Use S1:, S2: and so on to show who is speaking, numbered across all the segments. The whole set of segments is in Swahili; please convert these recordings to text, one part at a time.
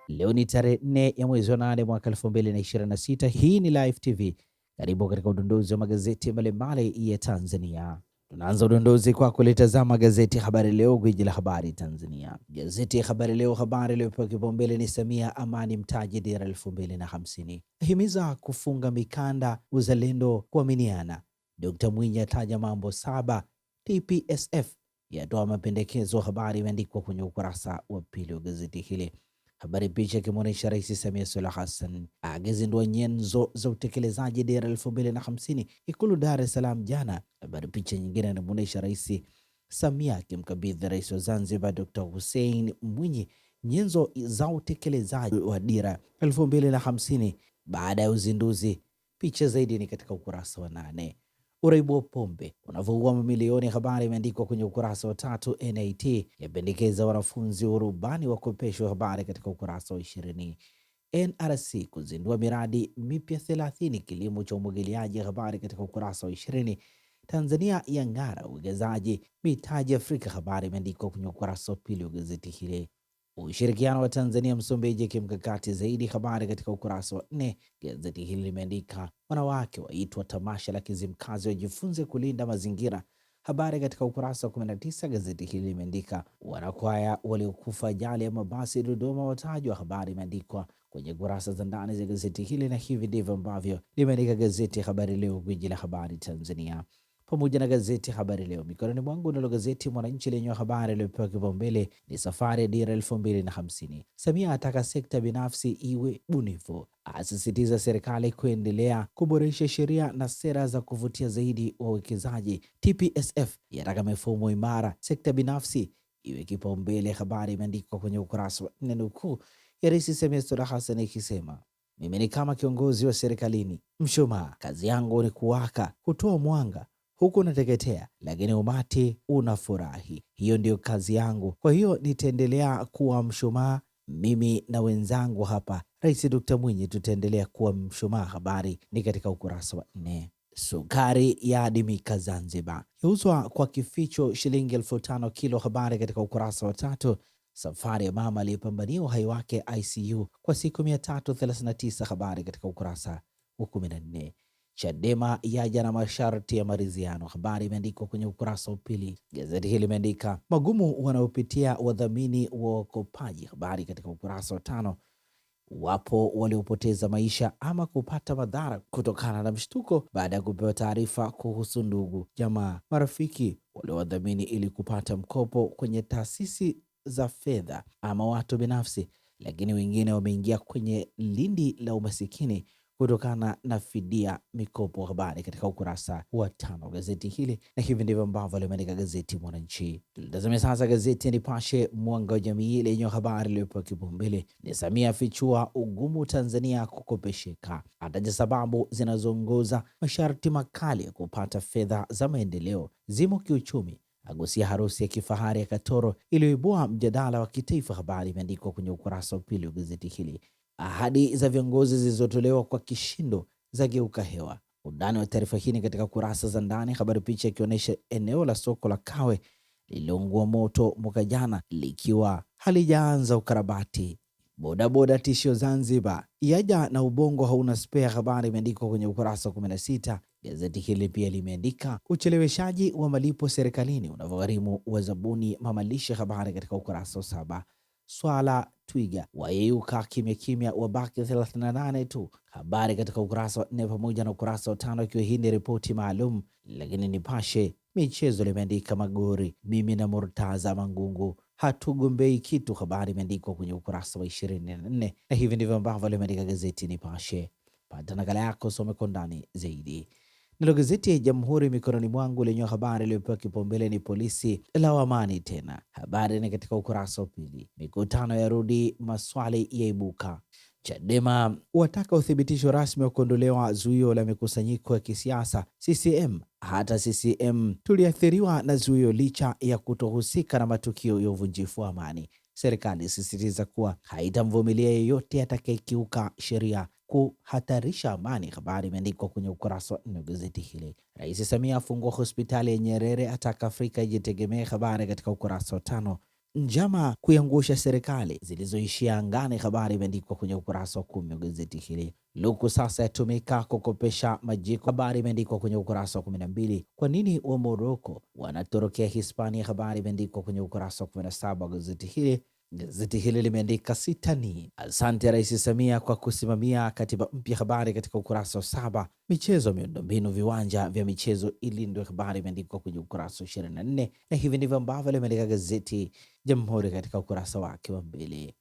S1: Leo ni tarehe 4 ya mwezi wa 8 mwaka 2026. Hii ni Live TV. Karibu katika udondozi wa magazeti mbalimbali ya Tanzania. Tunaanza udondozi kwa kulitazama gazeti Habari Leo, gwiji la habari Tanzania. Gazeti ya Habari Leo, habari iliyopewa kipaumbele ni Samia amani mtaji dira 2050, ahimiza kufunga mikanda uzalendo kuaminiana. Dr. Mwinyi ataja mambo saba. TPSF yatoa mapendekezo. Habari imeandikwa kwenye ukurasa wa pili wa gazeti hili. Habari picha ikimwonyesha Rais Samia Suluhu Hassan akizindua nyenzo za utekelezaji dira 2050 Ikulu Dar es Salaam jana. Habari picha nyingine inamuonyesha Rais Samia akimkabidhi Rais wa Zanzibar Dr. Hussein Mwinyi nyenzo za utekelezaji wa dira 2050 baada ya uzinduzi. Picha zaidi ni katika ukurasa wa 8. Uraibu wa pombe unavyoua mamilioni, habari imeandikwa kwenye ukurasa wa 3. NIT yapendekeza wanafunzi urubani wakopeshwa, habari katika ukurasa wa 20. NRC kuzindua miradi mipya 30 kilimo cha umwagiliaji, habari katika ukurasa wa 20. Tanzania yang'ara uwekezaji mitaji Afrika, habari imeandikwa kwenye ukurasa wa pili wa gazeti hili. Ushirikiano wa Tanzania Msumbiji kimkakati zaidi, habari katika ukurasa wa 4. Gazeti hili limeandika wanawake waitwa tamasha la Kizimkazi wajifunze kulinda mazingira, habari katika ukurasa wa 19. Gazeti hili limeandika wanakwaya waliokufa ajali ya mabasi Dodoma watajwa, habari imeandikwa kwenye kurasa za ndani za gazeti hili, na hivi ndivyo ambavyo limeandika gazeti ya Habari Leo, gwiji la habari Tanzania, pamoja na gazeti Habari Leo mikononi mwangu. Nalo gazeti Mwananchi lenye habari iliyopewa kipaumbele ni safari ya dira 2050. Samia ataka sekta binafsi iwe bunifu, asisitiza serikali kuendelea kuboresha sheria na sera za kuvutia zaidi wawekezaji. TPSF yataka mifumo imara, sekta binafsi iwe kipaumbele. Habari imeandikwa kwenye ukurasa wa 4, nukuu ya Rais Samia Suluhu Hassan ikisema mimi ni kama kiongozi wa serikalini, mshumaa, kazi yangu ni kuwaka, kutoa mwanga huku unateketea, lakini umati unafurahi. Hiyo ndio kazi yangu, kwa hiyo nitaendelea kuwa mshumaa. Mimi na wenzangu hapa, Rais Dr. Mwinyi, tutaendelea kuwa mshumaa. Habari ni katika ukurasa wa 4. Sukari yaadimika Zanzibar, yauzwa kwa kificho shilingi 5,000 kilo, habari katika ukurasa wa 3. Safari ya mama aliyepambania uhai wake ICU kwa siku 339, habari katika ukurasa wa 14. Chadema yaja na masharti ya maridhiano, habari imeandikwa kwenye ukurasa wa pili. Gazeti hili limeandika magumu wanaopitia wadhamini wa wakopaji, habari katika ukurasa wa 5. Wapo waliopoteza maisha ama kupata madhara kutokana na mshtuko baada ya kupewa taarifa kuhusu ndugu, jamaa, marafiki waliowadhamini ili kupata mkopo kwenye taasisi za fedha ama watu binafsi, lakini wengine wameingia kwenye lindi la umasikini kutokana na fidia mikopo, habari katika ukurasa wa 5 gazeti hili, na hivi ndivyo ambavyo limeandika gazeti Mwananchi. Tulitazame sasa gazeti Nipashe Mwanga wa Jamii lenye habari iliyopewa kipaumbele ni Samia afichua ugumu Tanzania kukopesheka, ataja sababu zinazoongoza masharti makali ya kupata fedha za maendeleo zimo kiuchumi, agusia harusi ya kifahari ya Katoro iliyoibua mjadala wa kitaifa, habari imeandikwa kwenye ukurasa wa pili wa gazeti hili. Ahadi za viongozi zilizotolewa kwa kishindo za geuka hewa. Undani wa taarifa hii katika kurasa za ndani, habari picha ikionyesha eneo la soko la Kawe lililoungua moto mwaka jana likiwa halijaanza ukarabati. Bodaboda tishio Zanzibar, yaja na ubongo hauna spare, habari imeandikwa kwenye ukurasa wa 16. Gazeti hili pia limeandika ucheleweshaji wa malipo serikalini unavyogharimu wazabuni mamalishe, habari katika ukurasa wa 7. Swala twiga wayeyuka kimya kimya, wabaki 38 tu, habari katika ukurasa wa 4 pamoja na ukurasa wa 5, ikiwa hii ni ripoti maalum. Lakini Nipashe michezo limeandika Magori, mimi na Murtaza Mangungu hatugombei kitu, habari imeandikwa kwenye ukurasa wa 24, na hivi ndivyo ambavyo limeandika gazeti Nipashe. Pata nakala yako, some kwa ndani zaidi. Nalo gazeti ya Jamhuri mikononi mwangu lenye habari iliyopewa kipaumbele ni polisi lawamani tena, habari ni katika ukurasa wa pili. Mikutano ya rudi, maswali yaibuka. Chadema wataka uthibitisho rasmi wa kuondolewa zuio la mikusanyiko ya kisiasa. CCM hata CCM tuliathiriwa na zuio licha ya kutohusika na matukio ya uvunjifu wa amani. Serikali isisitiza kuwa haitamvumilia yeyote atakayekiuka sheria kuhatarisha amani. Habari imeandikwa kwenye ukurasa wa 4 gazeti hili. Rais Samia afungua hospitali ya Nyerere, ataka Afrika ijitegemee. Habari katika ukurasa wa 5. njama kuiangusha serikali zilizoishia angani. Habari imeandikwa kwenye ukurasa wa 10 wa gazeti hili. Luku sasa yatumika kukopesha majiko. Habari imeandikwa kwenye ukurasa wa 12. Kwa nini wa Morocco wanatorokea Hispania? Habari imeandikwa kwenye ukurasa wa 17 wa gazeti hili. Gazeti hili limeandika sitani, asante Rais Samia kwa kusimamia katiba mpya. Habari katika ukurasa wa 7. Michezo, miundombinu, viwanja vya michezo ilindwe. Habari imeandikwa kwenye ukurasa wa 24, na hivi ndivyo ambavyo limeandika gazeti Jamhuri katika ukurasa wake wa mbele.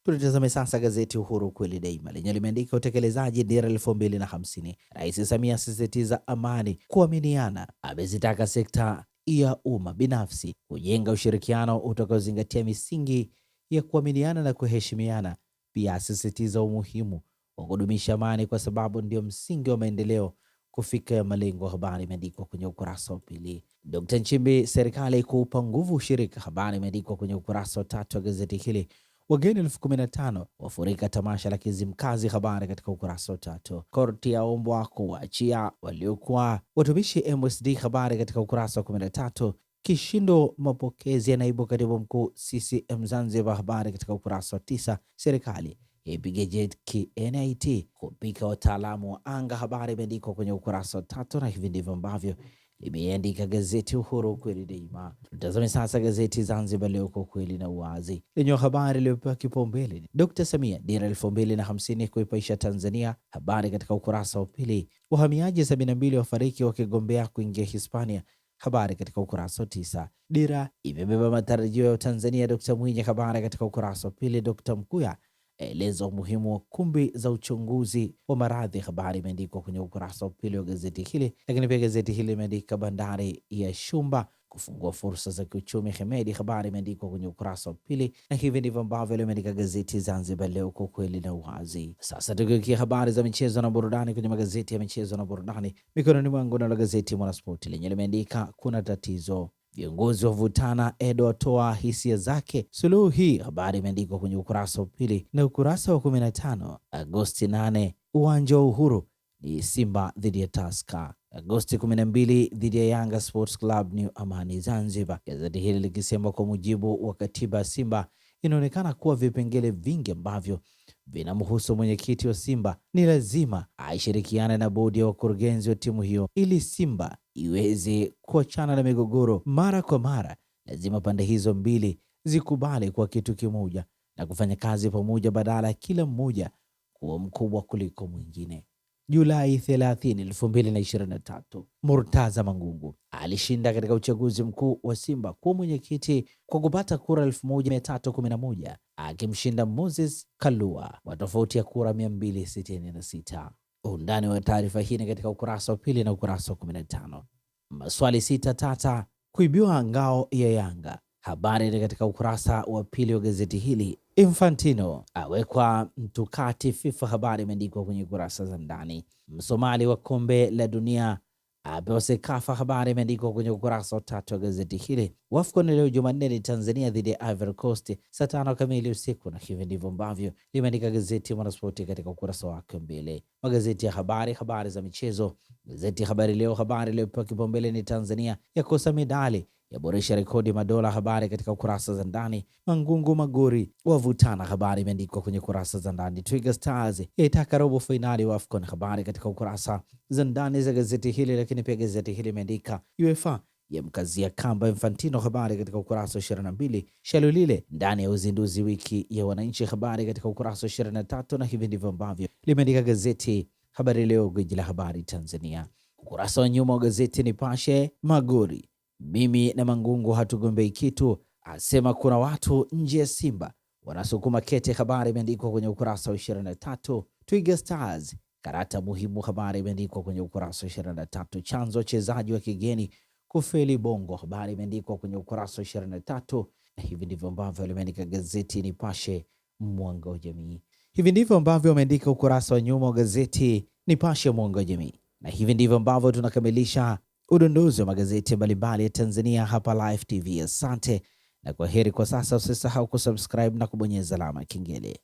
S1: Tulitazame sasa gazeti Uhuru kweli daima lenye limeandika utekelezaji dira 2050. Rais Samia asisitiza amani, kuaminiana, amezitaka sekta ya umma binafsi kujenga ushirikiano utakaozingatia misingi ya kuaminiana na kuheshimiana. Pia asisitiza umuhimu wa kudumisha amani kwa sababu ndio msingi wa maendeleo kufika ya malengo. Habari imeandikwa kwenye ukurasa wa pili. Dr. Nchimbi, serikali kuupa nguvu ushirika. Habari imeandikwa kwenye ukurasa wa 3 wa gazeti hili. Wageni 15,000 wafurika tamasha la Kizimkazi. Habari katika ukurasa wa 3. Korti yaombwa kuachia waliokuwa watumishi MSD. Habari katika ukurasa wa 13. Kishindo mapokezi ya naibu katibu mkuu CCM Zanzibar. Habari katika ukurasa wa 9. Serikali yapiga jeki NIT kupika wataalamu wa anga. Habari imeandikwa kwenye ukurasa wa 3, na hivi ndivyo ambavyo limeandika gazeti Uhuru kweli daima. Tutazame sasa gazeti Zanzibar Leo, kwa kweli na uwazi, lenye habari iliyopewa kipaumbele Dr. Samia, dira 2050 kuipaisha Tanzania. Habari katika ukurasa wa pili. Wahamiaji 72 wafariki wakigombea kuingia Hispania. Habari katika ukurasa wa 9. Dira imebeba matarajio ya Tanzania, Dr. Mwinyi. Habari katika ukurasa wa pili. Dr. Mkuya eleza umuhimu wa kumbi za uchunguzi wa maradhi. Habari imeandikwa kwenye ukurasa wa pili wa gazeti hili. Lakini pia gazeti hili imeandika bandari ya Shumba kufungua fursa za kiuchumi Hemedi. Habari imeandikwa kwenye ukurasa wa pili, na hivi ndivyo ambavyo limeandika gazeti Zanzibar Leo, kwa kweli na uwazi. Sasa tukiukia habari za michezo na burudani kwenye magazeti ya michezo na burudani mikononi mwangu, na gazeti Mwanaspoti lenye limeandika kuna tatizo, viongozi wavutana, Edo atoa hisia zake suluhu hii. Habari imeandikwa kwenye ukurasa wa pili na ukurasa wa 15. Agosti 8 uwanja wa Uhuru ni Simba dhidi ya Tusker. Agosti 12 dhidi ya Yanga Sports Club New Amani Zanzibar. Gazeti hili likisema kwa mujibu wa katiba ya Simba inaonekana kuwa vipengele vingi ambavyo vinamhusu mwenyekiti wa Simba ni lazima aishirikiane na bodi ya wakurugenzi wa timu hiyo ili Simba iweze kuachana na migogoro mara kwa mara. Lazima pande hizo mbili zikubali kwa kitu kimoja na kufanya kazi pamoja badala ya kila mmoja kuwa mkubwa kuliko mwingine. Julai 30, 2023, Murtaza Mangungu alishinda katika uchaguzi mkuu wa Simba kuwa mwenyekiti kwa kupata kura 1311 akimshinda Moses Kalua kwa tofauti ya kura 266. Undani wa taarifa hii ni katika ukurasa wa pili na ukurasa wa 15. Maswali 6 tata kuibiwa ngao ya Yanga. Habari ni katika ukurasa wa pili wa gazeti hili. Infantino awekwa mtukati FIFA. Habari imeandikwa kwenye kurasa za ndani. Msomali wa kombe la dunia apewa Sekafa. Habari imeandikwa kwenye ukurasa wa 3 wa gazeti hili. AFCON leo Jumanne ni Tanzania dhidi ya Ivory Coast saa 5 kamili usiku, na hivi ndivyo ambavyo limeandika gazeti Mwanaspoti katika ukurasa wake mbele. Magazeti ya habari za michezo. Gazeti Habari Leo, habari iliyopewa kipaumbele ni Tanzania yakosa medali, yaboresha rekodi madola. Habari katika kurasa za ndani. Mangungu Magori wavutana. Habari imeandikwa kwenye kurasa za ndani. Twiga Stars yaitaka robo finali wa AFCON. Habari katika kurasa za ndani za gazeti hili. Lakini pia gazeti hili imeandika UEFA yamkazia kamba Infantino. Habari katika ukurasa wa 22. Shalulile ndani ya uzinduzi wiki ya wananchi. Habari katika ukurasa wa 23, na hivi ndivyo ambavyo limeandika gazeti Habari Leo, gwiji la habari Tanzania. Ukurasa wa nyuma wa gazeti Nipashe. Magori: mimi na Mangungu hatugombei kitu, asema kuna watu nje ya Simba wanasukuma kete. Habari imeandikwa kwenye ukurasa wa 23. Twiga Stars karata muhimu. Habari imeandikwa kwenye ukurasa wa 23. Chanzo wachezaji wa kigeni kufeli Bongo. Habari imeandikwa kwenye ukurasa wa 23, na hivi ndivyo ambavyo limeandika gazeti Nipashe mwanga wa jamii. Hivi ndivyo ambavyo wameandika ukurasa wa nyuma wa gazeti Nipashe mwanga wa jamii, na hivi ndivyo ambavyo tunakamilisha udondozi wa magazeti mbalimbali ya Tanzania hapa Live TV. Asante na kwaheri kwa sasa. Usisahau kusubscribe na kubonyeza alama ya kengele.